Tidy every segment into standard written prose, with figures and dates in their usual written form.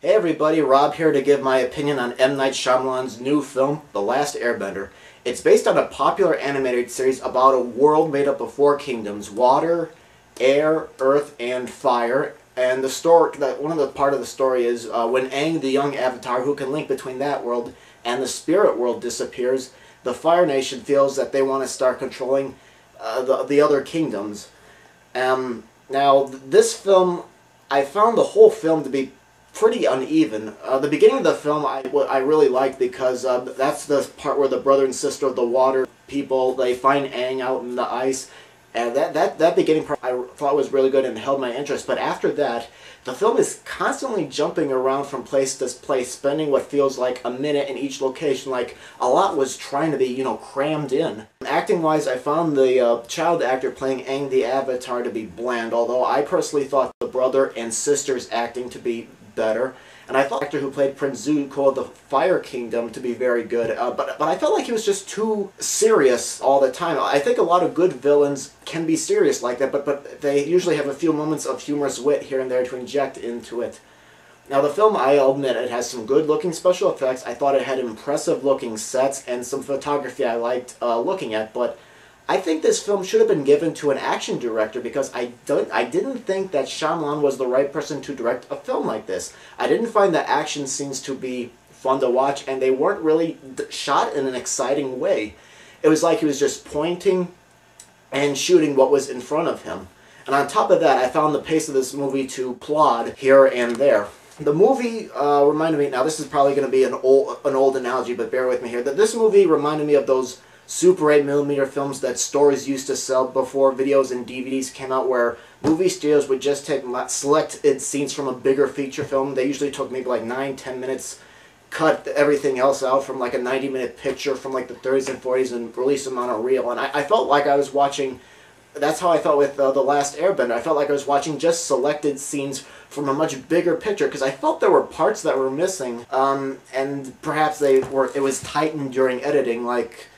Hey everybody, Rob here to give my opinion on M. Night Shyamalan's new film, The Last Airbender. It's based on a popular animated series about a world made up of four kingdoms: water, air, earth, and fire. And the story, one of the part of the story is when Aang, the young avatar who can link between that world and the spirit world, disappears, the Fire Nation feels that they want to start controlling the other kingdoms. Now, this film, I found the whole film to be pretty uneven. The beginning of the film I really liked because that's the part where the brother and sister of the water people, they find Aang out in the ice, and that beginning part I thought was really good and held my interest. But after that, the film is constantly jumping around from place to place, spending what feels like a minute in each location, like a lot was trying to be, crammed in. Acting-wise, I found the child actor playing Aang the Avatar to be bland, although I personally thought the brother and sister's acting to be better, and I thought the actor who played Prince Zuko of the Fire Kingdom to be very good, but I felt like he was just too serious all the time. I think a lot of good villains can be serious like that, but they usually have a few moments of humorous wit here and there to inject into it. Now the film, I'll admit, it has some good looking special effects. I thought it had impressive looking sets and some photography I liked looking at, but I think this film should have been given to an action director because I didn't think that Shyamalan was the right person to direct a film like this. I didn't find the action scenes to be fun to watch, and they weren't really shot in an exciting way. It was like he was just pointing and shooting what was in front of him. And on top of that, I found the pace of this movie to plod here and there. The movie reminded me, now this is probably going to be an old analogy, but bear with me here, that this movie reminded me of those Super 8mm films that stores used to sell before videos and DVDs came out, where movie studios would just take selected scenes from a bigger feature film. They usually took maybe like 9-10 minutes, cut everything else out from like a 90-minute picture from like the 30s and 40s and release them on a reel. And I felt like I was watching, that's how I felt with The Last Airbender. I felt like I was watching just selected scenes from a much bigger picture because I felt there were parts that were missing, and perhaps it was tightened during editing, like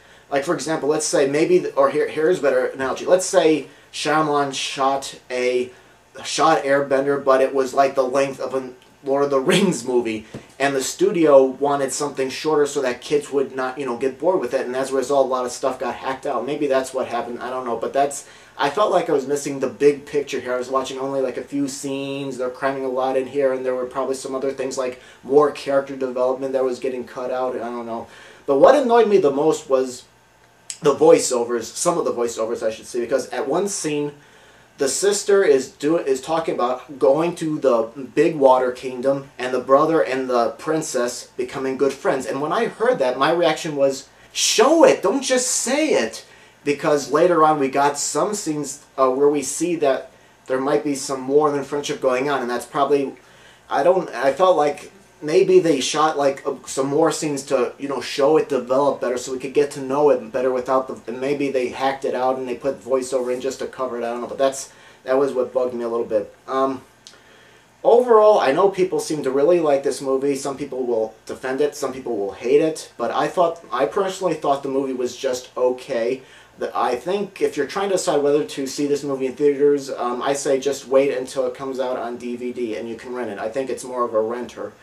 for example, let's say here's a better analogy. Let's say Shyamalan shot Airbender, but it was like the length of a Lord of the Rings movie, and the studio wanted something shorter so that kids would not, get bored with it, and as a result, a lot of stuff got hacked out. Maybe that's what happened, I don't know, but I felt like I was missing the big picture here. I was watching only like a few scenes, they're cramming a lot in here, and there were probably some other things like more character development that was getting cut out, I don't know. But what annoyed me the most was the voiceovers, some of the voiceovers I should say, because at one scene, the sister is talking about going to the big water kingdom, and the brother and the princess becoming good friends. And when I heard that, my reaction was, show it, don't just say it. Because later on we got some scenes where we see that there might be some more than friendship going on, and that's probably, I felt like maybe they shot like some more scenes to, show it develop better so we could get to know it better without and maybe they hacked it out and they put voiceover in just to cover it. I don't know, but that was what bugged me a little bit. Overall, I know people seem to really like this movie. Some people will defend it, some people will hate it, but I personally thought the movie was just okay. I think if you're trying to decide whether to see this movie in theaters, I say just wait until it comes out on DVD and you can rent it. I think it's more of a renter.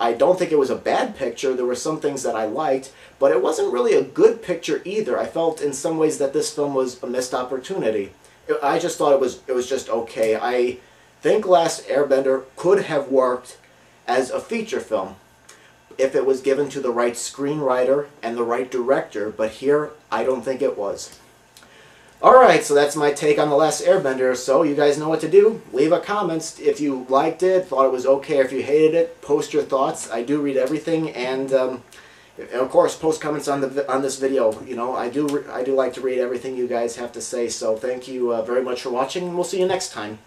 I don't think it was a bad picture. There were some things that I liked, but it wasn't really a good picture either. I felt in some ways that this film was a missed opportunity. I just thought it was just okay. I think Last Airbender could have worked as a feature film if it was given to the right screenwriter and the right director, but here I don't think it was. Alright, so that's my take on The Last Airbender, so you guys know what to do. Leave a comment if you liked it, thought it was okay, or if you hated it, post your thoughts. I do read everything, and of course, post comments on this video. I do like to read everything you guys have to say, so thank you very much for watching, and we'll see you next time.